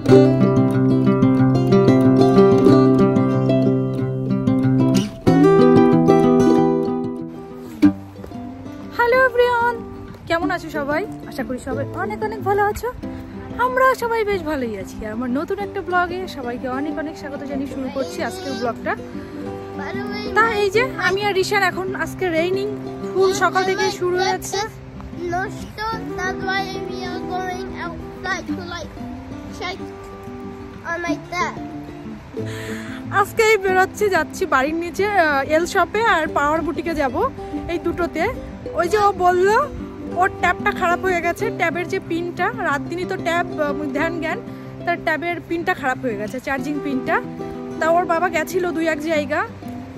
Hello everyone, কেমন আছো সবাই? আশা করি সবাই অনেক অনেক ভালো আছো। আমরা সবাই বেশ ভালোই আছি। আর আমার নতুন একটা ব্লগে সবাইকে অনেক অনেক স্বাগত জানিয়ে শুরু করছি আজকের ব্লগটা। তা এই যে আমি আর রিশান এখন আজকে রেইনিং ফুল সকাল থেকে শুরু হয়েছে। আজকেই বেরোচ্ছি, যাচ্ছি বাড়ির নিচে এল শপে আর পাওয়ার বুটিকে যাব, এই দুটোতে। ওই যে ও বললো ওর ট্যাবটা খারাপ হয়ে গেছে, ট্যাবের যে পিনটা, রাত দিনই তো ট্যাব ধ্যান জ্ঞান, তার ট্যাবের পিনটা খারাপ হয়ে গেছে, চার্জিং পিনটা। তা ওর বাবা গেছিলো 2-1 জায়গা,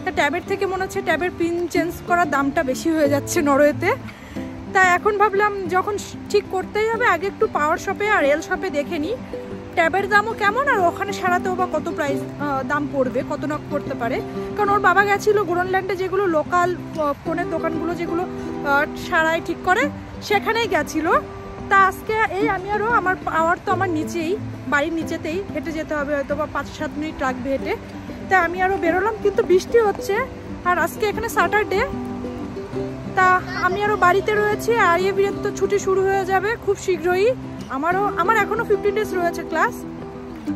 তা ট্যাবের থেকে মনে হচ্ছে ট্যাবের পিন চেঞ্জ করার দামটা বেশি হয়ে যাচ্ছে নরওয়েতে। তা এখন ভাবলাম যখন ঠিক করতেই হবে আগে একটু পাওয়ার শপে আর এল শপে দেখে নিই ট্যাবের দামও কেমন, আর ওখানে সারাতেও বা কত প্রাইস দাম পড়বে, কত নক করতে পারে। কারণ ওর বাবা গেছিলো গ্রোনল্যান্ডে যেগুলো লোকাল ফোনের দোকানগুলো যেগুলো সারাই ঠিক করে সেখানেই গেছিলো। তা আজকে এই আমি আরও আমার পাওয়ার তো আমার নিচেই, বাড়ির নিচেতেই, হেঁটে যেতে হবে হয়তো বা 5-7 মিনিট লাগবে হেঁটে। তা আমি আরও বেরোলাম, কিন্তু বৃষ্টি হচ্ছে আর আজকে এখানে স্যাটারডে। তা আমি আরও বাড়িতে রয়েছি, আর এর তো ছুটি শুরু হয়ে যাবে খুব শীঘ্রই। আমার এখনও 15 ডেজ রয়েছে ক্লাস।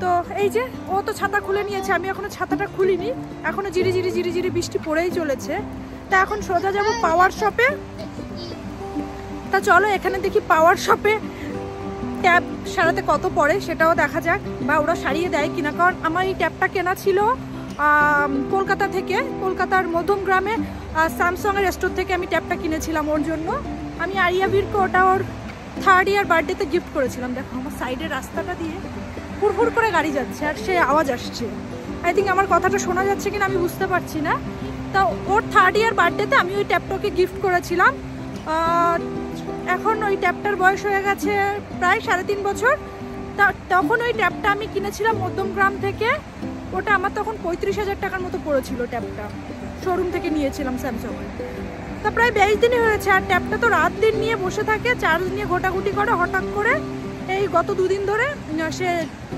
তো এই যে ও তো ছাতা খুলে নিয়েছে, আমি এখনও ছাতাটা খুলিনি, এখনও ঝিরি বৃষ্টি পড়েই চলেছে। তা এখন সোজা যাব পাওয়ার শপে। তা চলো এখানে দেখি পাওয়ার শপে ট্যাব সারাতে কত পড়ে সেটাও দেখা যাক, বা ওরা সারিয়ে দেয় কিনা। কারণ আমার এই ট্যাবটা কেনা ছিল কলকাতা থেকে, কলকাতার মধ্যমগ্রামে স্যামসাংয়ের স্টোর থেকে আমি ট্যাবটা কিনেছিলাম ওর জন্য। আমি আরিয়াবীরকে ওটা ওর 3rd ইয়ার বার্থডেতে গিফট করেছিলাম। দেখো আমার সাইডের রাস্তাটা দিয়ে হুড় করে গাড়ি যাচ্ছে আর সে আওয়াজ আসছে, আই থিঙ্ক আমার কথাটা শোনা যাচ্ছে কিনা আমি বুঝতে পারছি না। তা ওর 3rd ইয়ার বার্থডেতে আমি ওই ট্যাবটাকে গিফট করেছিলাম। এখন ওই ট্যাবটার বয়স হয়ে গেছে প্রায় 3.5 বছর। তখন ওই ট্যাবটা আমি কিনেছিলাম মধ্যমগ্রাম থেকে, ওটা আমার তখন 35,000 টাকার মতো পড়েছিল ট্যাবটা, শোরুম থেকে নিয়েছিলাম স্যামসাংয়ের। তা প্রায় 22 দিনই হয়েছে। আর ট্যাবটা তো রাত দিন নিয়ে বসে থাকে, চার্জ নিয়ে ঘোটাঘুটি করে, হঠাৎ করে এই গত 2 দিন ধরে সে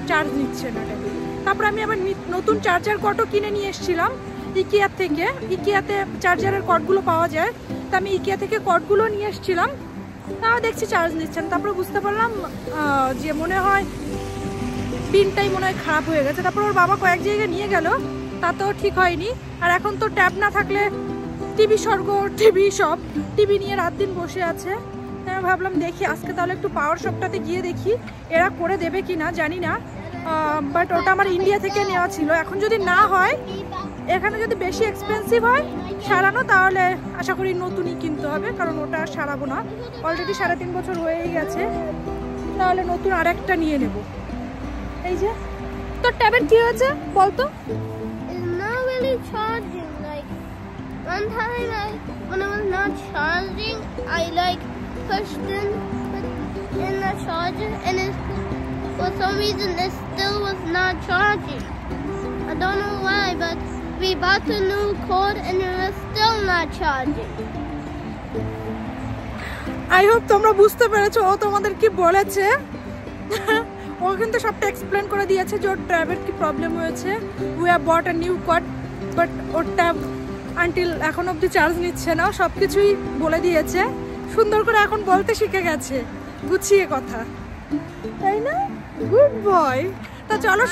চার্জ নিচ্ছে না ট্যাবে। তারপর আমি আবার নতুন চার্জার কটও কিনে নিয়ে এসেছিলাম ইকিয়ার থেকে, ইকিয়াতে চার্জারের কটগুলো পাওয়া যায়। তা আমি ইকিয়া থেকে কটগুলো নিয়ে এসেছিলাম, তাও দেখছি চার্জ নিচ্ছেন। তারপরে বুঝতে পারলাম যে মনে হয় পিনটাই মনে হয় খারাপ হয়ে গেছে। তারপর ওর বাবা কয়েক জায়গায় নিয়ে গেল, তাতেও ঠিক হয়নি। আর এখন তো ট্যাব না থাকলে টিভি স্বর্গ, টিভি সব, টিভি নিয়ে রাত দিন বসে আছে। তাই আমি ভাবলাম দেখি আজকে তাহলে একটু পাওয়ার শপটাতে গিয়ে দেখি এরা করে দেবে কি না, জানি না। বাট ওটা আমার ইন্ডিয়া থেকে নেওয়া ছিল। এখন যদি না হয়, এখানে যদি বেশি এক্সপেন্সিভ হয় সারানো, তাহলে আশা করি নতুনই কিনতে হবে, কারণ ওটা সারাবো না, অলরেডি 3.5 বছর হয়েই গেছে। তাহলে নতুন আরেকটা নিয়ে নেব। এই যে তোর ট্যাবের কি হয়েছে বলতো? One time when it was not charging, I pushed in the charger, and for some reason it still was not charging. I don't know why, but we bought a new cord and it was still not charging. I hope তোমরা বুঝতে পেরেছো ও তোমাদের কি বলেছে। ও কিন্তু সবটা explain করে দিয়েছে যে ওর ট্যাবের কি প্রবলেম হয়েছে। We have bought a new cord, but or tab until এখন অবধি চার্জ নিচ্ছে না। সব কিছুই বলে দিয়েছে, সুন্দর করে এখন বলতে শিখে গেছে, গুছিয়ে কথা, তাই না? Good boy. তা চলো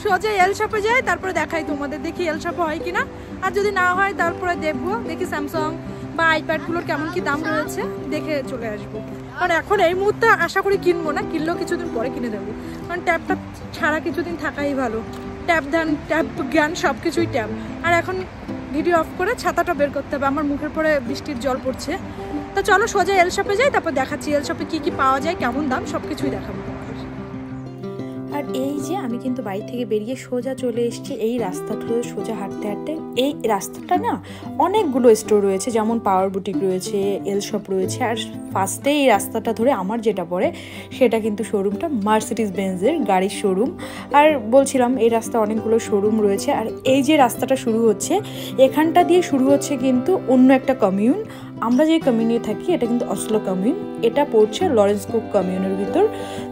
সোজা এল শপে যাই, তারপরে দেখাই তোমাদের, দেখি এল শপে হয় কিনা। আর যদি না হয় তারপরে দেখবো, দেখি স্যামসাং বা আইপ্যাডগুলোর কেমন কি দাম রয়েছে, দেখে চলে আসবো। কারণ এখন এই মুহূর্তে আশা করি কিনবো না, কিনলেও কিছুদিন পরে কিনে দেবো। কারণ ট্যাবটা ছাড়া কিছুদিন থাকাই ভালো, ট্যাব জ্ঞান সব কিছুই ট্যাব। আর এখন ভিডিও অফ করে ছাতাটা বের করতে হবে, আমার মুখের পরে বৃষ্টির জল পড়ছে। তা চলো সোজা এল শপে যাই, তারপর দেখাচ্ছি এল শপে কী পাওয়া যায়, কেমন দাম, সব কিছুই দেখাবো। আর এই যে আমি কিন্তু বাড়ি থেকে বেরিয়ে সোজা চলে এসেছি এই রাস্তাগুলো, সোজা হাঁটতে হাঁটতে। এই রাস্তাটা না অনেকগুলো স্টোর রয়েছে, যেমন পাওয়ার বুটিক রয়েছে, এল শপ রয়েছে। আর ফার্স্টে এই রাস্তাটা ধরে আমার যেটা পড়ে সেটা কিন্তু শোরুমটা মার্সিডিজ বেঞ্জের গাড়ির শোরুম। আর বলছিলাম এই রাস্তা অনেকগুলো শোরুম রয়েছে। আর এই যে রাস্তাটা শুরু হচ্ছে, এখানটা দিয়ে শুরু হচ্ছে কিন্তু অন্য একটা কমিউন। আমরা যে কমিউনে থাকি এটা কিন্তু অসলো কমিউন, এটা পড়ছে লরেন্স কুক কমিউনের ভিতর।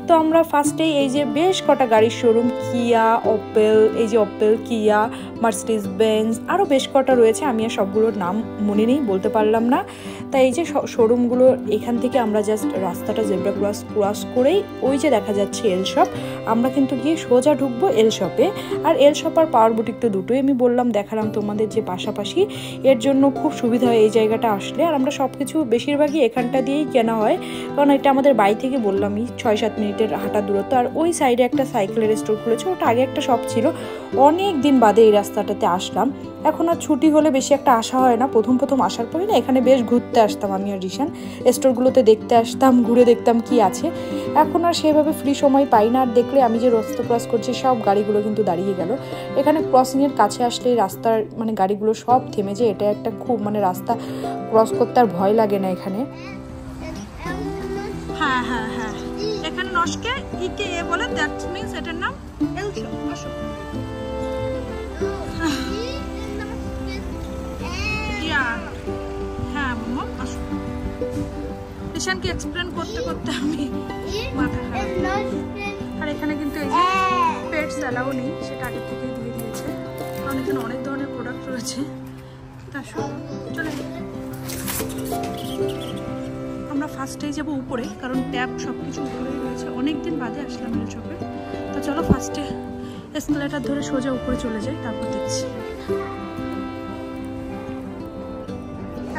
তো আমরা ফার্স্টেই এই যে বেশ কটা গাড়ির শোরুম, কিয়া, অপেল, এই যে অপেল, কিয়া, মার্সিডিজ বেঞ্জ, আরও বেশ কটা রয়েছে, আমি আর সবগুলোর নাম মনে নেই, বলতে পারলাম না। তাই এই যে শোরুমগুলো, এখান থেকে আমরা জাস্ট রাস্তাটা জেব্রা ক্রস করেই ওই যে দেখা যাচ্ছে এল শপ, আমরা কিন্তু গিয়ে সোজা ঢুকবো এল শপে। আর এল শপ আর পাওয়ার বুটিক তো দুটোই আমি বললাম, দেখালাম তোমাদের যে পাশাপাশি, এর জন্য খুব সুবিধা হয় এই জায়গাটা আসলে। আর আমরা সব কিছু বেশিরভাগই এখানটা দিয়েই কেনা হয়, কারণ এটা আমাদের বাড়ি থেকে বললামই 6-7 মিনিটের হাঁটা দূরত্ব। আর ওই সাইডে একটা সাইকেলের স্টোর খুলেছে, ওটা আগে একটা শপ ছিল। অনেক দিন বাদে এই রাস্তাটাতে আসলাম, এখন আর ছুটি হলে বেশি একটা আসা হয় না। প্রথম আসার পরে না এখানে বেশ ঘুরতে আসতাম আমি আর রিশান, স্টোরগুলোতে দেখতে আসতাম, ঘুরে দেখতাম কি আছে। এখন আর সেভাবে ফ্রি সময় পাই না। আর দেখলে আমি যে রাস্তা ক্রস করছি সব গাড়িগুলো কিন্তু দাঁড়িয়ে গেল। এখানে ক্রসিংয়ের কাছে আসলে রাস্তার মানে গাড়িগুলো সব থেমে যায়, এটা একটা খুব মানে রাস্তা ক্রস করতে আর ভয় লাগে না এখানে। হ্যাঁ হ্যাঁ হ্যাঁ, এখানে নস্কে ইকে এ বলে, দ্যাট মিন্স এটার নাম এল শপ। আসো। হ্যাঁ মাম্মা আসো। রিশানকে এক্সপ্লেন করতে করতে আমি মাথা খারাপ। আর এখানে কিন্তু এই যে পেটস অ্যালাউ নেই, সেটা আগে থেকেই দিয়ে দিয়েছে, কারণ এখানে অনেক ধরনের প্রোডাক্ট রয়েছে। তা চলে আমরা ফার্স্টেই যাবো উপরে, কারণ ট্যাপ সব কিছু উপরেই রয়েছে। অনেকদিন বাদে আসলাম এল শপে। তো চলো ফার্স্টে এসকেলেটার ধরে সোজা উপরে চলে যাই, তারপর দেখছি।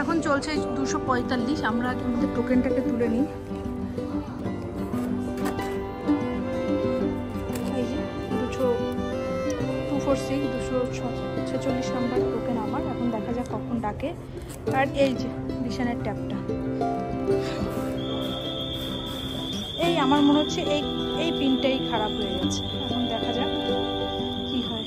এখন চলছে 245, আমরা আমাদের টোকেনটাকে তুলে নিই। এই যে 246 নাম্বার টোকেন আমার। এখন দেখা যাক কখন ডাকে। আর এই যে রিশানের ট্যাপটা, এই আমার মনে হচ্ছে এই পিনটাই খারাপ হয়ে গেছে। এখন দেখা যাক কি হয়।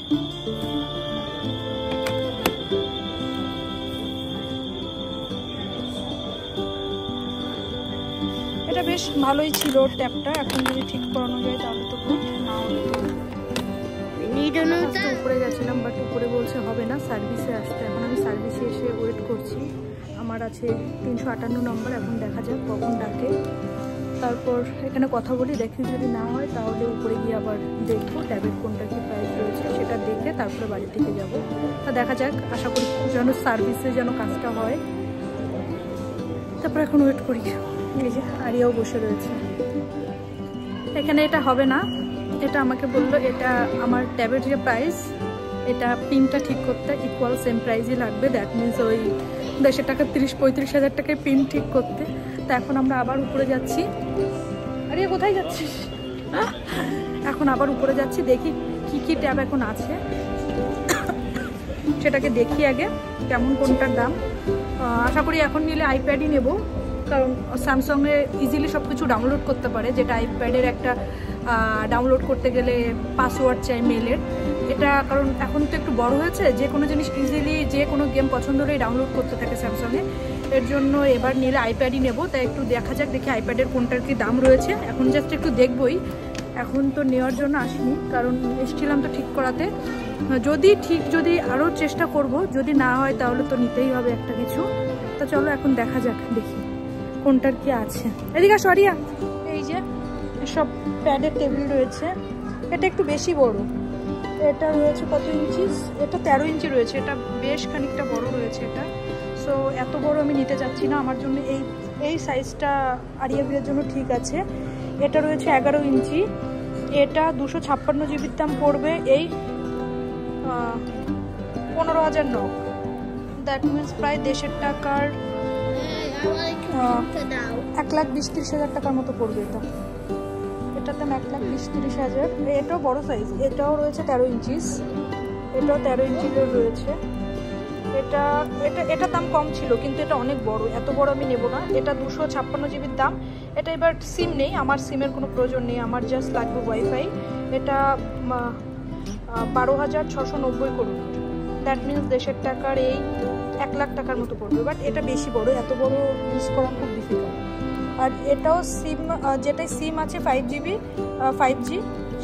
এটা বেশ ভালোই ছিল ট্যাপটা, এখন যদি ঠিক করানো যায় তাহলে তো গুড, না হলে তো উপরে গেছিলাম, বাট উপরে বলছে হবে না, সার্ভিসে আসতে। এখন আমি সার্ভিসে এসে ওয়েট করছি। আমার আছে 358 নম্বর, এখন দেখা যাক কখন ডাকে। তারপর এখানে কথা বলি, দেখি যদি না হয় তাহলে উপরে গিয়ে আবার দেখবো ট্যাবের কোনটা কি প্রাইস রয়েছে, সেটা দেখে তারপরে বাড়ি থেকে যাবো। তা দেখা যাক, আশা করি যেন সার্ভিসে যেন কাজটা হয়। তারপর এখন ওয়েট করি। এই যে আরিয়াও বসে রয়েছে এখানে। এটা হবে না, এটা আমাকে বললো এটা আমার ট্যাবের যে প্রাইস, এটা পিনটা ঠিক করতে ইকুয়াল সেম প্রাইসই লাগবে। দ্যাট মিনস ওই 10 টাকা 30-35 হাজার টাকায় পিন ঠিক করতে। তো এখন আমরা আবার উপরে যাচ্ছি। আরে কোথায় যাচ্ছিস? এখন আবার উপরে যাচ্ছি, দেখি কি কি ট্যাব এখন আছে সেটাকে দেখি আগে কেমন কোনটার দাম। আশা করি এখন নিলে আইপ্যাডই নেব, কারণ স্যামসাংয়ে ইজিলি সব কিছু ডাউনলোড করতে পারে, যেটা আইপ্যাডের একটা ডাউনলোড করতে গেলে পাসওয়ার্ড চাই মেলের। এটা কারণ এখন তো একটু বড় হয়েছে, যে কোনো জিনিস ইজিলি যে কোনো গেম পছন্দ হলেই ডাউনলোড করতে থাকে স্যামসাংয়ে। এর জন্য এবার নিলে আইপ্যাডই নেব। তাই একটু দেখা যাক, দেখি আইপ্যাডের কোনটার কি দাম রয়েছে। এখন জাস্ট একটু দেখবই, এখন তো নেওয়ার জন্য আসিনি, কারণ এসেছিলাম তো ঠিক করাতে। যদি আরও চেষ্টা করব, যদি না হয় তাহলে তো নিতেই হবে একটা কিছু। তো চলো এখন দেখা যাক, দেখি কোনটার কি আছে। এদিকে সরিয়া, এই যে সব প্যাডের টেবিল রয়েছে। এটা একটু বেশি বড়, এটা রয়েছে কত ইঞ্চি, এটা 13 ইঞ্চি রয়েছে, এটা বেশ খানিকটা বড় রয়েছে এটা। সো এত বড় আমি নিতে চাচ্ছি না, আমার জন্য এই সাইজটা আরিয়াবিরের জন্য ঠিক আছে। এটা রয়েছে 11 ইঞ্চি, এটা 256 জিবির দাম পড়বে এই 15,000 নক। দ্যাট মিনস প্রায় 1.5 টাকার 1,20,000-30,000 টাকার মতো পড়বে এটা। এটার দাম 1,20,000-30,000। এটাও বড় সাইজ, এটাও রয়েছে 13 ইঞ্চিস, এটাও 13 ইঞ্চির রয়েছে। এটার দাম কম ছিল, কিন্তু এটা অনেক বড়, এত বড় আমি নেব না। এটা 256 জিবির দাম। এটা এবার সিম নেই, আমার সিমের কোনো প্রয়োজন নেই, আমার জাস্ট লাগবে ওয়াইফাই। এটা 12,690 করুন। দ্যাট মিনস 1.5 টাকার এই 1 লাখ টাকার মতো পড়বে। বাট এটা বেশি বড়, এত বড় ইউজ করা খুব ডিফিকাল্ট। আর এটাও সিম, যেটাই সিম আছে 5G,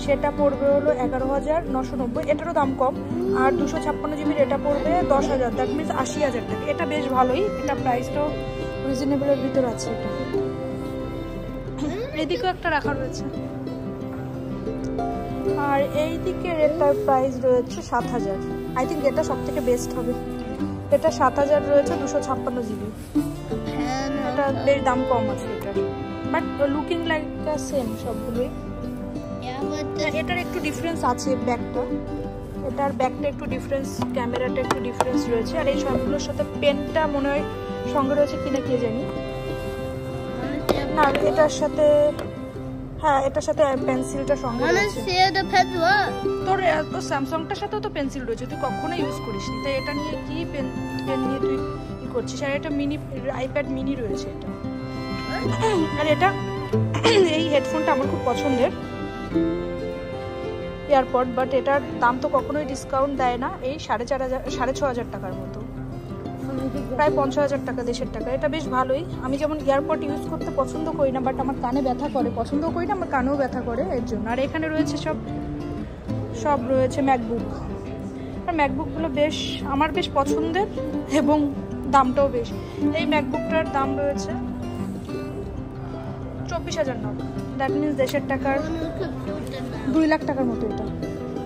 সেটা পড়বে হলো 11,990। এটারও দাম কম। আর 256 জিবির এটা পড়বে 10,000, দ্যাট মিনস 80,000 টাকা। এটা বেশ ভালোই, এটা প্রাইসটাও রিজনেবলের ভিতর আছে এটা। এদিকেও একটা রাখা রয়েছে। আর এই দিকের এটার প্রাইস রয়েছে 7000। আই থিঙ্ক এটা সব থেকে বেস্ট হবে। এটা 7000 রয়েছে, 256 জিবি। এটা বেশ দাম কম আছে এটার, but looking like the same সবগুলোই। এটার একটু ডিফারেন্স আছে ব্যাকটা, এটার ব্যাকটা একটু ডিফারেন্স, ক্যামেরাটা একটু ডিফারেন্স রয়েছে। আর এই সবগুলোর সাথে পেনটা মনে হয় সঙ্গে রয়েছে কিনা কে জানি না। এটার সাথে হ্যাঁ, এটার সাথে পেন্সিলটা সঙ্গে রয়েছে। তোর স্যামসাংটার সাথেও তো পেন্সিল রয়েছে, তুই কখনো ইউজ করিস নি, তাই এটা নিয়ে কি পেন নিয়ে তুই কি করছিস? আর এটা মিনি আইপ্যাড মিনি রয়েছে এটা। আর এটা এই হেডফোনটা আমার খুব পছন্দের এয়ারপড, বাট এটার দাম তো কখনোই ডিসকাউন্ট দেয় না। এই 6500 টাকার মতো, প্রায় 50,000 টাকা দেশের টাকা। এটা বেশ ভালোই। আমি যেমন এয়ারপড ইউজ করতে পছন্দ করি না, বাট আমার কানে ব্যথা করে, পছন্দ করি না, আমার কানেও ব্যথা করে এর জন্য। আর এখানে রয়েছে সব রয়েছে ম্যাকবুক। আর ম্যাকবুকগুলো বেশ আমার বেশ পছন্দের এবং দামটাও বেশ। এই ম্যাকবুকটার দাম রয়েছে 24,000। দ্যাট মিনস দেশের টাকার 2 লাখ টাকার মতো।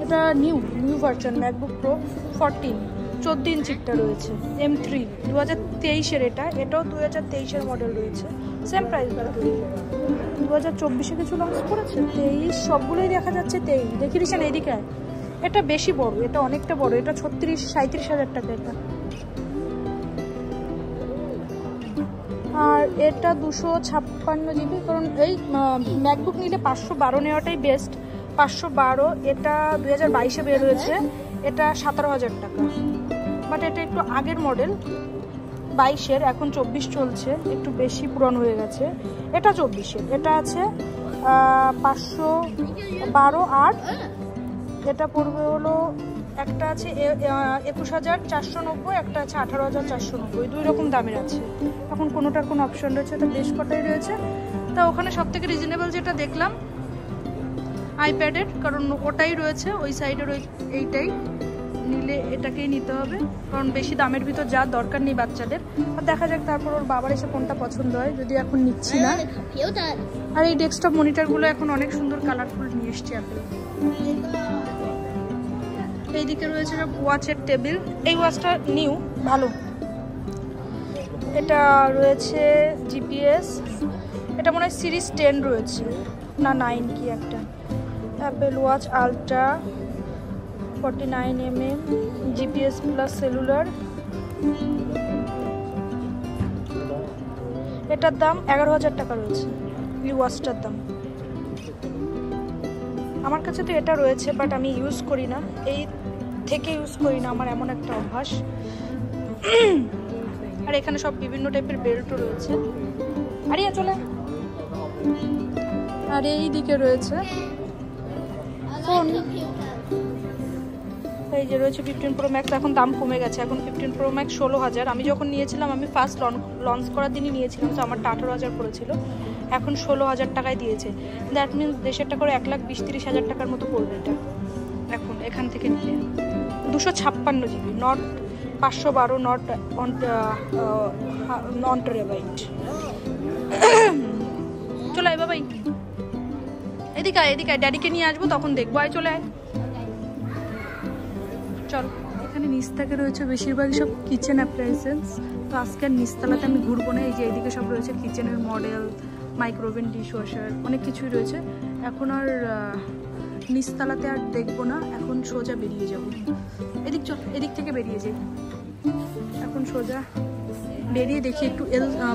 এটা নিউ ভার্সন ম্যাকবুক প্রো 14, 14 ইঞ্চিটা রয়েছে, M3 2023-এর। এটাও 2023-এর মডেল রয়েছে, সেম প্রাইস। 2024-এ কিছু লঞ্চ করেছে, 23 সবগুলোই দেখা যাচ্ছে 23। দেখি দিচ্ছেন এইদিকে, এটা বেশি বড়, এটা অনেকটা বড়, এটা 36-37,000 টাকা এটা। আর এটা 256 জিবি, কারণ এই ম্যাকবুক নিলে 512 নেওয়াটাই বেস্ট। 512, এটা 2022-এ বের হয়েছে, এটা 17,000 টাকা। বাট এটা একটু আগের মডেল, 22-এর, এখন 24 চলছে, একটু বেশি পুরনো হয়ে গেছে। এটা 24-এর, এটা আছে 512। আর এটা পড়বে হলো, একটা আছে 21,490, একটা আছে 18,490, 2 রকম দামের আছে। এখন কোনোটার কোনো অপশন রয়েছে, এটা বেশ কটাই রয়েছে। তা ওখানে সব থেকে রিজনেবল যেটা দেখলাম আইপ্যাডের, কারণ ওটাই রয়েছে ওই সাইডের, এইটাই নিলে এটাকেই নিতে হবে, কারণ বেশি দামের ভিতর যা দরকার নেই বাচ্চাদের। আর দেখা যাক তারপর ওর বাবার এসে কোনটা পছন্দ হয়, যদি এখন নিচ্ছি না। আর এই ডেস্কটপ মনিটরগুলো এখন অনেক সুন্দর কালারফুল নিয়ে এসছে অ্যাপেল। এইদিকে রয়েছে সব ওয়াচের টেবিল। এই ওয়াচটা নিউ, ভালো। এটা রয়েছে জিপিএস, এটা মনে হয় সিরিজ 10 রয়েছে না 9 কি একটা। Apple watch ultra 49mm, GPS plus cellular. এটার দাম 11,000 টাকা রয়েছে, এই ওয়াচটার দাম। আমার কাছে তো এটা রয়েছে, বাট আমি ইউজ করি না, এই থেকে ইউজ করি না, আমার এমন একটা অভ্যাস। আর এখানে সব বিভিন্ন টাইপের বেল্টও রয়েছে। আরে চলে। আর এই দিকে রয়েছে ফোন, এই যে রয়েছে 15 Pro Max। এখন দাম কমে গেছে, এখন 15 Pro Max 16,000। আমি যখন নিয়েছিলাম, আমি ফার্স্ট লঞ্চ করার দিনই নিয়েছিলাম, তো আমারটা 18,000 পড়েছিল, এখন 16,000 টাকায় দিয়েছে। দ্যাট মিনস দেশের টাকা 1,20-30,000 টাকার মতো পড়বে এটা এখন এখান থেকে নিলে। 256 GB, not 512, not known terabyte. চলে আয় বাবাই, এদিকে আয়, এদিকে আয়, ড্যাডিকে নিয়ে আসবো, তখন দেখবো। আয় চলে আয়, চল। এখানে নিচতলাতে রয়েছে বেশিরভাগ সব কিচেন অ্যাপ্লায়েন্সেস। তো আজকে আর নিচতলাতে আমি ঘুরবো না। এই যে এইদিকে সব রয়েছে কিচেনের মডেল, মাইক্রোওভেন, ডিশওয়াশার, অনেক কিছুই রয়েছে। এখন আর নিচতলাতে আর দেখবো না, এখন সোজা বেরিয়ে যাবো। এদিক চল, এদিক থেকে বেরিয়ে যাই। এখন সোজা বেরিয়ে দেখি একটু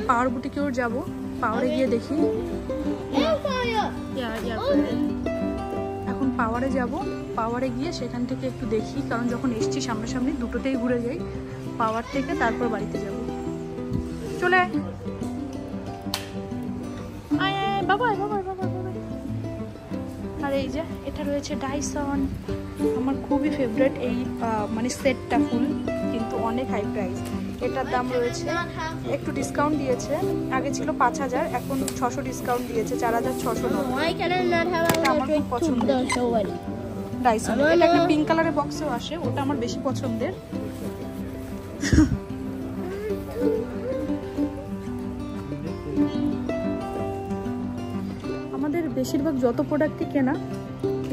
পাওয়ার বুটিকেও যাবো, পাওয়ারে গিয়ে দেখি। এখন পাওয়ারে যাব, পাওয়ারে গিয়ে সেখান থেকে একটু দেখি, কারণ যখন এসছি সামনাসামনি দুটোতেই ঘুরে যাই। পাওয়ার থেকে তারপর বাড়িতে যাব। চলে আয় বাবা, বাবা বাবা। আর এই যে এটা রয়েছে ডাইসন, আমার খুবই ফেভারিট এই মানে সেটটা ফুল, কিন্তু অনেক হাই প্রাইস। এটার দাম রয়েছে, একটু ডিসকাউন্ট দিয়েছে, আগে ছিল 5,000, এখন 600 ডিসকাউন্ট দিয়েছে, 4,600। আমার খুব পছন্দের ডাইসন। এটা একটা পিঙ্ক কালারের বক্সেও আসে, ওটা আমার বেশি পছন্দের। বেশিরভাগ যত প্রোডাক্টই কেনা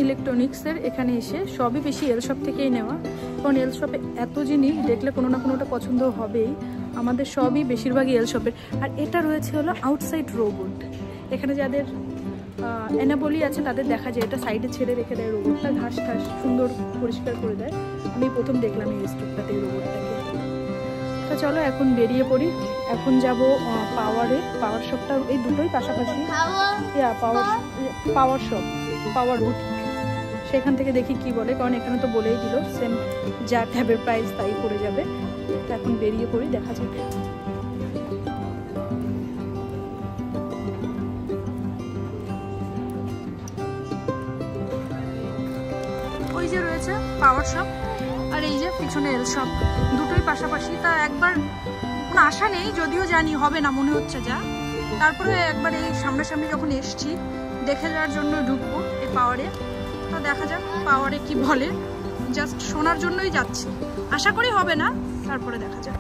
ইলেকট্রনিক্সের এখানে এসে সবই বেশি এল শপ থেকেই নেওয়া, কারণ এল শপে এত জিনিস দেখলে কোনো না কোনোটা পছন্দ হবেই। আমাদের সবই বেশিরভাগই এল শপের। আর এটা রয়েছে হলো আউটসাইড রোবট। এখানে যাদের অ্যানাবলি আছে তাদের দেখা যায় এটা সাইডে ছেড়ে রেখে দেয় রোবটটা, ঘাস ঘাস সুন্দর পরিষ্কার করে দেয়। আমি প্রথম দেখলাম এই স্টোরটাতে এই রোবটটাকে। তো চলো এখন বেরিয়ে পড়ি। এখন যাব পাওয়ার শপটা, এই দুটোই পাশাপাশি। পাওয়ার শপ, পাওয়ার বুটিক, সেখান থেকে দেখি কি বলে, কারণ এখানে তো বলেই দিল সেম যা ট্যাবের প্রাইস তাই পড়ে যাবে। তো এখন বেরিয়ে পড়ি, দেখা যাক। ওই যে রয়েছে পাওয়ার শপ আর এই যে পিছনে এল শপ, দুটোই পাশাপাশি। তা একবার কোনো আশা নেই, যদিও জানি হবে না মনে হচ্ছে যা, তারপরে একবার এই সামনাসামনি যখন এসছি দেখে যাওয়ার জন্য ঢুকবো এই পাওয়ারে। তো দেখা যাক পাওয়ারে কি বলে, জাস্ট শোনার জন্যই যাচ্ছি, আশা করি হবে না, তারপরে দেখা যাক।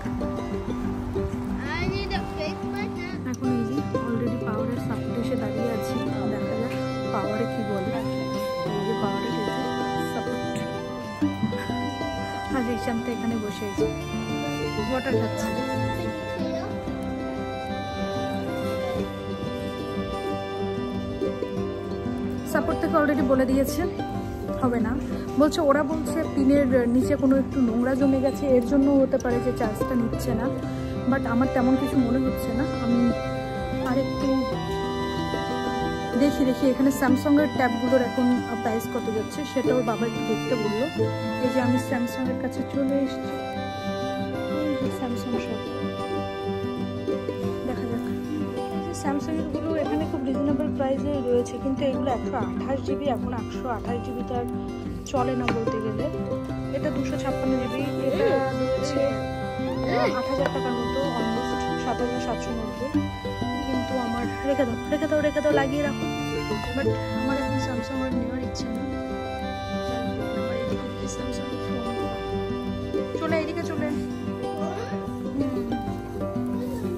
এখন এই যে অলরেডি পাওয়ারের সাপোর্টে এসে দাঁড়িয়ে আছি, দেখা যাক পাওয়ারে কি বলে। এই যে পাওয়ারের সাপোর্ট, আর রিকশানতে এখানে বসে আছে, ওয়াটার খাচ্ছি। সাপোর্ট থেকে অলরেডি বলে দিয়েছে হবে না, বলছে ওরা বলছে পিনের নিচে কোনো একটু নোংরা জমে গেছে, এর জন্য হতে পারে যে চার্জটা নিচ্ছে না, বাট আমার তেমন কিছু মনে হচ্ছে না। আমি আরেকটু দেখি এখানে স্যামসাংয়ের ট্যাবগুলোর এখন প্রাইস কত যাচ্ছে সেটাও বাবা একটু দেখতে বললো। এই যে আমি স্যামসাংয়ের কাছে চলে এসেছি, স্যামসাং শপ, দেখা যাক। স্যামসাংয়ের গুলো এখানে খুব রিজনেবল প্রাইসে রয়েছে, কিন্তু এগুলো 128 জিবি, এখন 128 জিবি তো আর চলে না বলতে গেলে। এটা 256 জিবি, এটা রয়েছে 8,000 টাকার মতো, অলমোস্ট 7,790। কিন্তু আমার রেখে দাও লাগিয়ে রাখো, বাট আমার এখন স্যামসাং আর নেওয়ার ইচ্ছে নেই। আমার এদিকে স্যামসাং চলে, এদিকে চলে।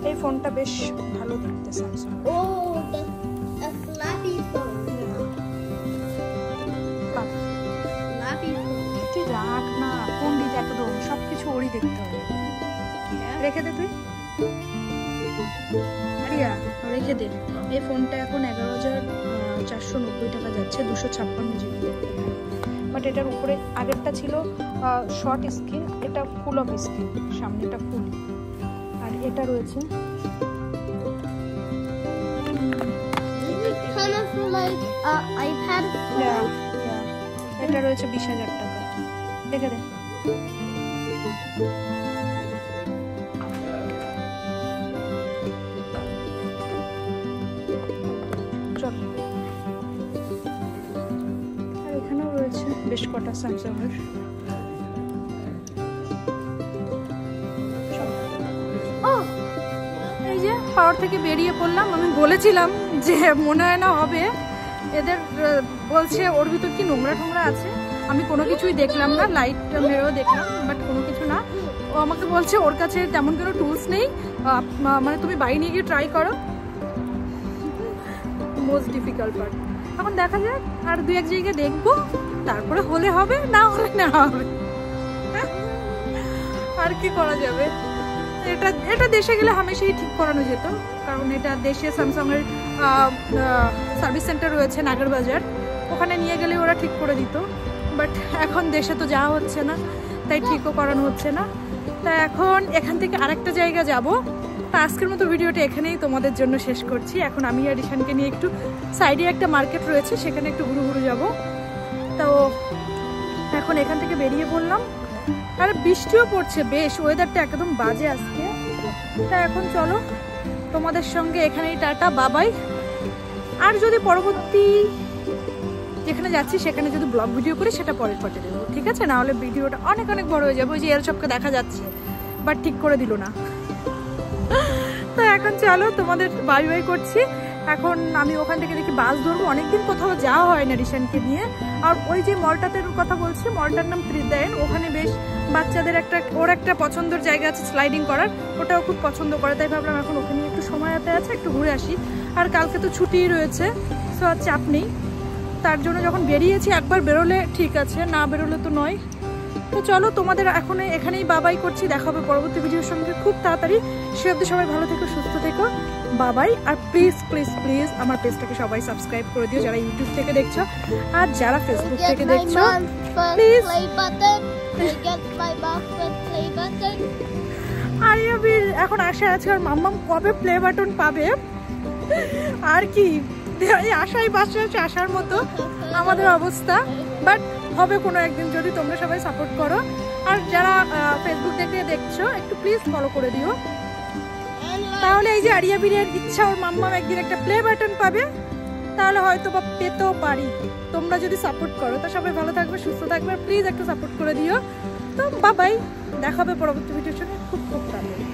এই ফোনটা বেশ ভালো দেখতে, স্যামসাং। তুই রাখ না, পন্ডিত একদম, সবকিছু ওরই দেখতে হবে। রেখে দে তুই, আরিয়া রেখে দে। এই ফোনটা এখন 11,490 টাকা যাচ্ছে, 256 জিবি। বাট এটার উপরে আগেরটা ছিল শর্ট স্ক্রিন, এটা ফুল অফ স্ক্রিন, সামনেটা ফুল। আর এটা রয়েছে এটা রয়েছে 20,000 টাকা। দেখে দে, চল। আর এখানেও রয়েছে বেশ কটা স্যামসাংয়ের। এই যে পাওয়ার থেকে বেরিয়ে পড়লাম। আমি বলেছিলাম যে মনে হয় না হবে, এদের বলছে ওর ভিতর কি নোংরা টোংরা আছে। আমি কোনো কিছুই দেখলাম না, লাইট মেরেও দেখলাম, বাট কোনো কিছু না। ও আমাকে বলছে ওর কাছে তেমন কোনো টুলস নেই, মানে তুমি বাড়ি নিয়ে গিয়ে ট্রাই করো। Most difficult part. এখন দেখা যাক, আর 2-1 জায়গায় দেখবো, তারপরে হলে হবে, না হলে না হবে, আর কি করা যাবে। এটা দেশে গেলে হামেশাই ঠিক করানো যেত, কারণ এটা দেশে স্যামসাংয়ের সার্ভিস সেন্টার রয়েছে নাগরবাজার, ওখানে নিয়ে গেলে ওরা ঠিক করে দিত। বাট এখন দেশে তো যাওয়া হচ্ছে না, তাই ঠিকও করানো হচ্ছে না। তা এখন এখান থেকে আরেকটা জায়গা যাব। তা আজকের মতো ভিডিওটা এখানেই তোমাদের জন্য শেষ করছি। এখন আমি আর ঈশানকে নিয়ে একটু সাইডে একটা মার্কেট রয়েছে, সেখানে একটু ঘুরে যাব। তো এখন এখান থেকে বেরিয়ে পড়লাম, আর বৃষ্টিও পড়ছে বেশ, ওয়েদারটা একদম বাজে আজকে। তা এখন চলো তোমাদের সঙ্গে এখানেই টাটা, বাবাই। আর যদি পরবর্তী যেখানে যাচ্ছি সেখানে যদি ব্লগ ভিডিও করি সেটা পরের পার্টে দেবো, ঠিক আছে? না হলে ভিডিওটা অনেক বড় হয়ে যাবে। ওই যে এর সবকে দেখা যাচ্ছে, বাট ঠিক করে দিল না। তো এখন চলো তোমাদের বাই বাই করছি। এখন আমি ওখান থেকে দেখি বাস ধরবো, অনেকদিন কোথাও যাওয়া হয় না রিশানকে নিয়ে। আর ওই যে মলটাতে কথা বলছি, মলটার নাম ত্রিদায়ন, ওখানে বেশ বাচ্চাদের ওর একটা পছন্দের জায়গা আছে স্লাইডিং করার, ওটাও খুব পছন্দ করে, তাই ভাবলাম এখন ওখানে একটু সময় হাতে আছে, একটু ঘুরে আসি। আর কালকে তো ছুটিই রয়েছে, সো আর চাপ নেই। তার জন্য যখন বেরিয়েছি, একবার বেরোলে ঠিক আছে, না বেরোলে তো নয়। তো চলো, তোমাদের এখন এখানেই বাবাই করছি, দেখা হবে পরবর্তী ভিডিওর সঙ্গে খুব তাড়াতাড়ি। সে অবধি সবাই ভালো থেকো, সুস্থ থেকো, বাবাই। আর প্লিজ প্লিজ প্লিজ আমার পেজটাকে সবাই সাবস্ক্রাইব করে দিও, যারা ইউটিউব থেকে দেখছো আর যারা ফেসবুক থেকে দেখছো প্লিজ। আরিয়াবির এখন আশা আছে আর মাম্মাম কবে প্লে বাটন পাবে, আর কি এই আশাই বাসা আছে, আসার মতো আমাদের অবস্থা। বাট হবে কোনো একদিন, যদি তোমরা সবাই সাপোর্ট করো। আর যারা ফেসবুক থেকে দেখছো একটু প্লিজ ফলো করে দিও, তাহলে এই যে আরিয়াবিরের ইচ্ছা ওর মাম্মাম একদিন একটা প্লে বাটন পাবে, তাহলে হয়তো বা পেতেও পারি, তোমরা যদি সাপোর্ট করো। তো সবাই ভালো থাকবে, সুস্থ থাকবে, প্লিজ একটু সাপোর্ট করে দিও। তো বাবাই, দেখা হবে পরবর্তী ভিডিওর সঙ্গে খুব খুব তাড়াতাড়ি।